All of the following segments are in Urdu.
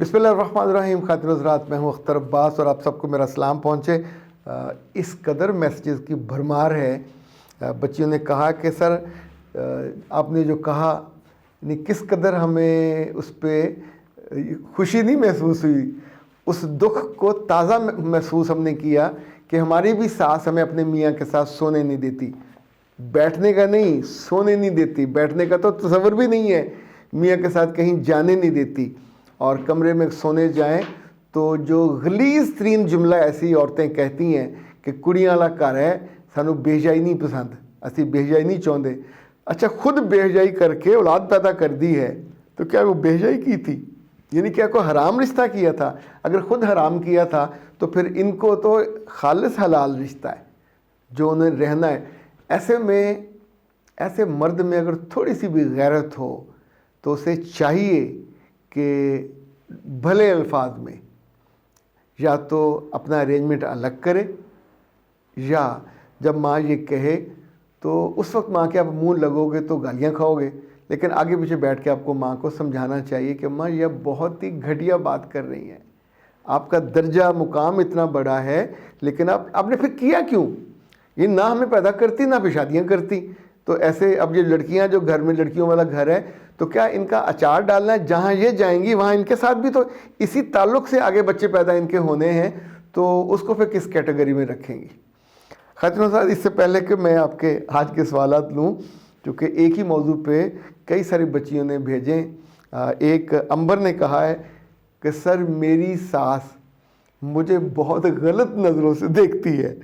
بسم اللہ الرحمن الرحیم. خاطر حضرات، میں ہوں اختر عباس اور آپ سب کو میرا سلام پہنچے. اس قدر میسیجز کی بھرمار ہے. بچیوں نے کہا کہ سر آپ نے جو کہا کس قدر ہمیں اس پہ خوشی نہیں محسوس ہوئی، اس دکھ کو تازہ محسوس ہم نے کیا کہ ہماری بھی ساس ہمیں اپنے میاں کے ساتھ سونے نہیں دیتی. بیٹھنے کا نہیں، سونے نہیں دیتی. بیٹھنے کا تو تصور بھی نہیں ہے. میاں کے ساتھ کہیں جانے نہیں دیتی. اور کمرے میں سونے جائیں تو جو غلیظ ترین جملہ ایسی عورتیں کہتی ہیں کہ کڑیاں والا گھر ہے، سانو بےحجائی نہیں پسند، اسی بےحجائی نہیں چاہتے. اچھا، خود بےحجائی کر کے اولاد پیدا کر دی ہے تو کیا وہ بےحجائی کی تھی؟ یعنی کیا کوئی حرام رشتہ کیا تھا؟ اگر خود حرام کیا تھا تو پھر ان کو تو خالص حلال رشتہ ہے جو انہیں رہنا ہے. ایسے مرد میں اگر تھوڑی سی بھی غیرت ہو تو اسے چاہیے کہ بھلے الفاظ میں یا تو اپنا ارینجمنٹ الگ کرے، یا جب ماں یہ کہے تو اس وقت ماں کے آپ منہ لگو گے تو گالیاں کھاؤ گے، لیکن آگے پیچھے بیٹھ کے آپ کو ماں کو سمجھانا چاہیے کہ ماں یہ بہت ہی گھٹیا بات کر رہی ہیں، آپ کا درجہ مقام اتنا بڑا ہے لیکن آپ نے پھر کیا کیوں؟ یہ نہ ہمیں پیدا کرتی نہ پھر شادیاں کرتی. تو ایسے اب یہ لڑکیاں جو گھر میں لڑکیوں والا گھر ہے تو کیا ان کا اچار ڈالنا ہے؟ جہاں یہ جائیں گی وہاں ان کے ساتھ بھی تو اسی تعلق سے آگے بچے پیدا ان کے ہونے ہیں، تو اس کو پھر کس کیٹیگری میں رکھیں گی؟ خاتون صاحب، اس سے پہلے کہ میں آپ کے آج کے سوالات لوں، چونکہ ایک ہی موضوع پہ کئی ساری بچیوں نے بھیجیں. ایک امبر نے کہا ہے کہ سر میری ساس مجھے بہت غلط نظروں سے دیکھتی ہے.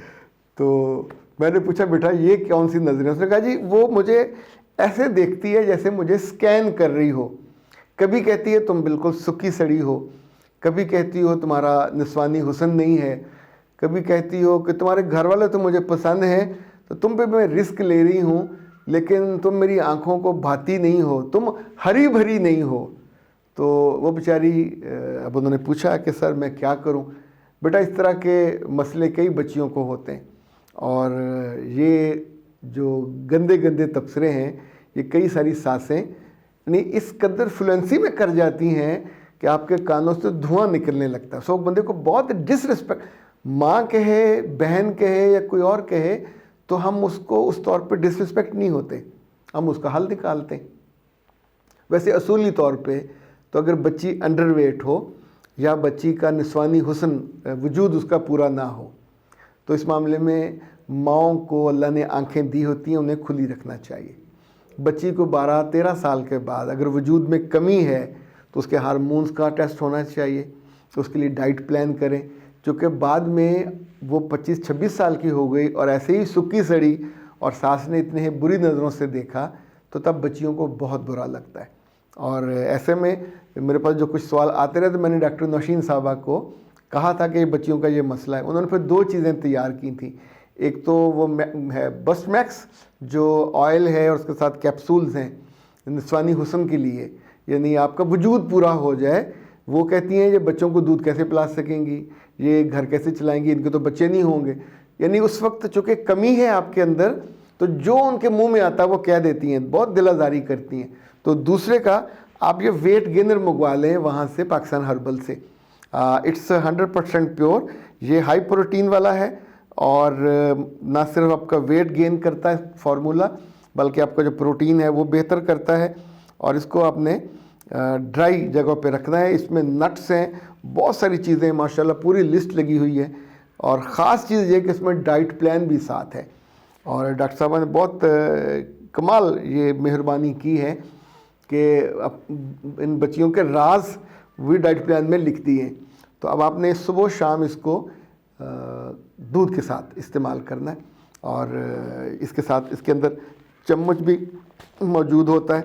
تو میں نے پوچھا بیٹا یہ کون سی نظریں؟ اس نے کہا جی وہ مجھے ایسے دیکھتی ہے جیسے مجھے سکین کر رہی ہو. کبھی کہتی ہے تم بالکل سکی سڑی ہو، کبھی کہتی ہو تمہارا نسوانی حسن نہیں ہے، کبھی کہتی ہو کہ تمہارے گھر والے تو مجھے پسند ہیں تو تم پہ میں رسک لے رہی ہوں، لیکن تم میری آنکھوں کو بھاتی نہیں ہو، تم ہری بھری نہیں ہو. تو وہ بیچاری اب انہوں نے پوچھا کہ سر میں کیا کروں؟ بیٹا اس طرح کے مسئلے کئی بچیوں کو ہوتے ہیں، اور یہ جو گندے گندے تبصرے ہیں یہ کئی ساری ساسیں یعنی اس قدر فلوئنسی میں کر جاتی ہیں کہ آپ کے کانوں سے دھواں نکلنے لگتا ہے. سو بندے کو بہت ڈس رسپیکٹ، ماں کہے، بہن کہے یا کوئی اور کہے تو ہم اس کو اس طور پہ ڈس رسپیکٹ نہیں ہوتے، ہم اس کا حل نکالتے ہیں. ویسے اصولی طور پہ تو اگر بچی انڈر ویٹ ہو یا بچی کا نسوانی حسن وجود اس کا پورا نہ ہو تو اس معاملے میں ماؤں کو اللہ نے آنکھیں دی ہوتی ہیں، انہیں کھلی رکھنا چاہیے. بچی کو 12-13 سال کے بعد اگر وجود میں کمی ہے تو اس کے ہارمونز کا ٹیسٹ ہونا چاہیے، تو اس کے لیے ڈائٹ پلان کریں. چونکہ بعد میں وہ 25-26 سال کی ہو گئی اور ایسے ہی سکی سڑی اور ساس نے اتنے بری نظروں سے دیکھا تو تب بچیوں کو بہت برا لگتا ہے. اور ایسے میں میرے پاس جو کچھ سوال آتے رہے تو میں نے ڈاکٹر نوشین صاحبہ کو کہا تھا کہ بچیوں کا یہ مسئلہ ہے. انہوں نے پھر 2 چیزیں تیار کی تھیں. ایک تو وہ ہے بسٹ میکس جو آئل ہے اور اس کے ساتھ کیپسولز ہیں نسوانی حسن کے لیے، یعنی آپ کا وجود پورا ہو جائے. وہ کہتی ہیں یہ بچوں کو دودھ کیسے پلا سکیں گی، یہ گھر کیسے چلائیں گی، ان کے تو بچے نہیں ہوں گے. یعنی اس وقت چونکہ کمی ہے آپ کے اندر تو جو ان کے منہ میں آتا ہے وہ کہہ دیتی ہیں، بہت دل آزاری کرتی ہیں. تو دوسرے کا آپ یہ ویٹ گینر منگوا لیں وہاں سے، پاکستان ہربل سے. It's 100% pure. یہ ہائی پروٹین والا ہے اور نہ صرف آپ کا ویٹ گین کرتا ہے فارمولا، بلکہ آپ کا جو پروٹین ہے وہ بہتر کرتا ہے. اور اس کو آپ نے ڈرائی جگہ پہ رکھنا ہے. اس میں نٹس ہیں، بہت ساری چیزیں ماشاءاللہ پوری لسٹ لگی ہوئی ہے. اور خاص چیز یہ کہ اس میں ڈائٹ پلان بھی ساتھ ہے. اور ڈاکٹر صاحبہ نے بہت کمال یہ مہربانی کی ہے کہ ان بچیوں کے راز وہی ڈائٹ پلان میں لکھ دیے. تو اب آپ نے صبح و شام اس کو دودھ کے ساتھ استعمال کرنا ہے. اور اس کے ساتھ اس کے اندر چمچ بھی موجود ہوتا ہے،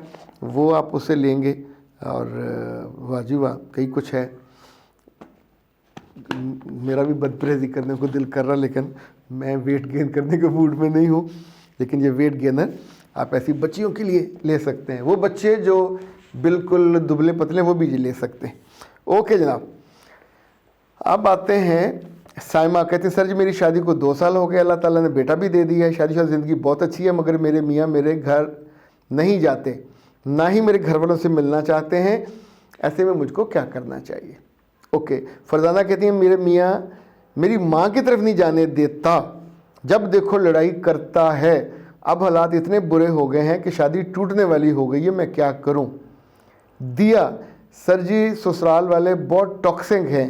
وہ آپ اسے لیں گے. اور واہ واہ کئی کچھ ہے. میرا بھی بد پرہیزی کرنے کو دل کر رہا، لیکن میں ویٹ گین کرنے کے موڈ میں نہیں ہوں. لیکن یہ ویٹ گینر آپ ایسی بچیوں کے لیے لے سکتے ہیں. وہ بچے جو بالکل دبلے پتلے وہ بھی لے سکتے ہیں. اوکے جناب، اب آتے ہیں سائمہ. کہتے ہیں سر جی میری شادی کو 2 سال ہو گئے، اللہ تعالیٰ نے بیٹا بھی دے دیا ہے، شادی شدہ زندگی بہت اچھی ہے، مگر میرے میاں میرے گھر نہیں جاتے، نہ ہی میرے گھر والوں سے ملنا چاہتے ہیں. ایسے میں مجھ کو کیا کرنا چاہیے؟ اوکے، فرزانہ کہتی ہیں میرے میاں میری ماں کی طرف نہیں جانے دیتا، جب دیکھو لڑائی کرتا ہے، اب حالات اتنے برے ہو گئے ہیں کہ شادی ٹوٹنے والی ہو گئی ہے، میں کیا کروں؟ دیا، سر جی سسرال والے بہت ٹاکسک ہیں،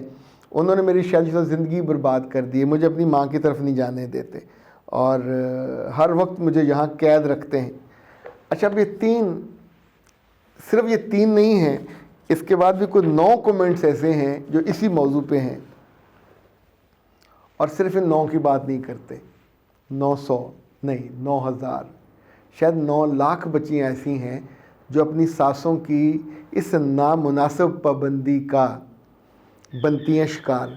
انہوں نے میری شادی سے زندگی برباد کر دی ہے، مجھے اپنی ماں کی طرف نہیں جانے دیتے اور ہر وقت مجھے یہاں قید رکھتے ہیں۔ اچھا، اب صرف یہ 3 نہیں ہیں، اس کے بعد بھی کوئی 9 کومنٹس ایسے ہیں جو اسی موضوع پہ ہیں، اور صرف ان 9 کی بات نہیں کرتے، 900 نہیں 9000 شاید 9 لاکھ بچیاں ایسی ہیں جو اپنی ساسوں کی اس نامناسب پابندی کا بنتی ہیں شکار۔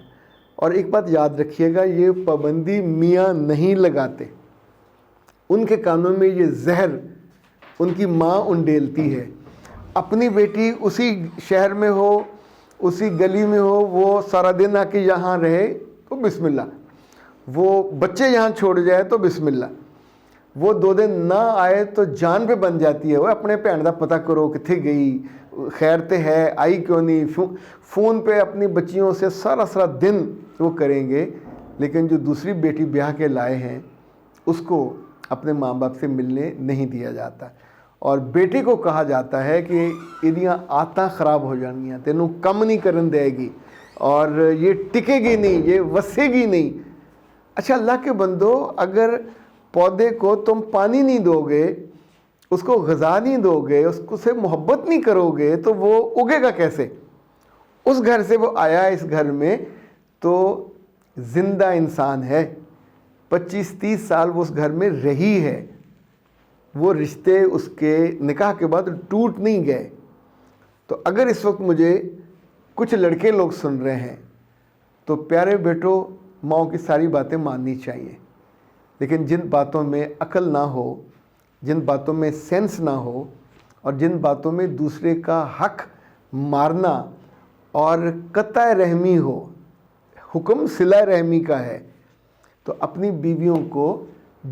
اور ایک بات یاد رکھیے گا، یہ پابندی میاں نہیں لگاتے، ان کے کانوں میں یہ زہر ان کی ماں انڈیلتی ہے۔ اپنی بیٹی اسی شہر میں ہو، اسی گلی میں ہو، وہ سارا دن آ کے یہاں رہے تو بسم اللہ، وہ بچے یہاں چھوڑ جائے تو بسم اللہ، وہ 2 دن نہ آئے تو جان پہ بن جاتی ہے، وہ اپنے بھن دا پتہ کرو کتنے گئی، خیر تے ہے، آئی کیوں نہیں، فون پہ اپنی بچیوں سے سارا دن وہ کریں گے، لیکن جو دوسری بیٹی بیاہ کے لائے ہیں اس کو اپنے ماں باپ سے ملنے نہیں دیا جاتا، اور بیٹی کو کہا جاتا ہے کہ ایدیاں آتاں خراب ہو جانگیاں، تینوں کم نہیں کرن دے گی، اور یہ ٹکے گی نہیں، یہ وسے گی نہیں۔ اچھا اللہ کے بندو، اگر پودے کو تم پانی نہیں دو گے، اس کو غذا نہیں دو گے، اس کو سے محبت نہیں کرو گے، تو وہ اگے گا کیسے؟ اس گھر سے وہ آیا اس گھر میں تو زندہ انسان ہے، 25-30 سال وہ اس گھر میں رہی ہے، وہ رشتے اس کے نکاح کے بعد ٹوٹ نہیں گئے۔ تو اگر اس وقت مجھے کچھ لڑکے لوگ سن رہے ہیں تو پیارے بیٹو، ماؤں کی ساری باتیں ماننی چاہیے، لیکن جن باتوں میں عقل نہ ہو، جن باتوں میں سینس نہ ہو، اور جن باتوں میں دوسرے کا حق مارنا اور قطع رحمی ہو، حکم صلہ رحمی کا ہے، تو اپنی بیویوں کو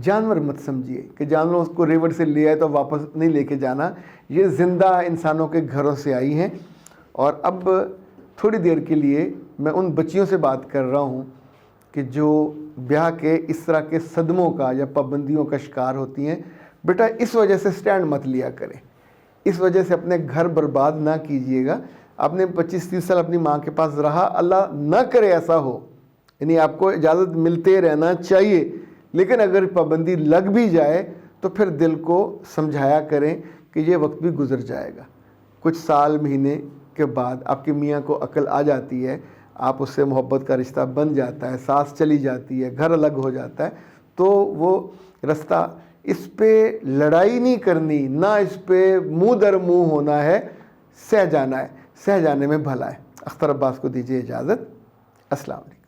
جانور مت سمجھیے کہ جانوروں کو ریور سے لے آئے تو واپس نہیں لے کے جانا، یہ زندہ انسانوں کے گھروں سے آئی ہیں۔ اور اب تھوڑی دیر کے لیے میں ان بچیوں سے بات کر رہا ہوں کہ جو بیاہ کے اس طرح کے صدموں کا یا پابندیوں کا شکار ہوتی ہیں، بیٹا اس وجہ سے سٹینڈ مت لیا کریں، اس وجہ سے اپنے گھر برباد نہ کیجئے گا۔ آپ نے 25-30 سال اپنی ماں کے پاس رہا، اللہ نہ کرے ایسا ہو، یعنی آپ کو اجازت ملتے رہنا چاہیے، لیکن اگر پابندی لگ بھی جائے تو پھر دل کو سمجھایا کریں کہ یہ وقت بھی گزر جائے گا، کچھ سال مہینے کے بعد آپ کی میاں کو عقل آ جاتی ہے، آپ اس سے محبت کا رشتہ بن جاتا ہے، ساس چلی جاتی ہے، گھر الگ ہو جاتا ہے، تو وہ رستہ، اس پہ لڑائی نہیں کرنی، نہ اس پہ منہ در منہ ہونا ہے، سہ جانا ہے، سہ جانے میں بھلا ہے۔ اختر عباس کو دیجیے اجازت، السلام علیکم۔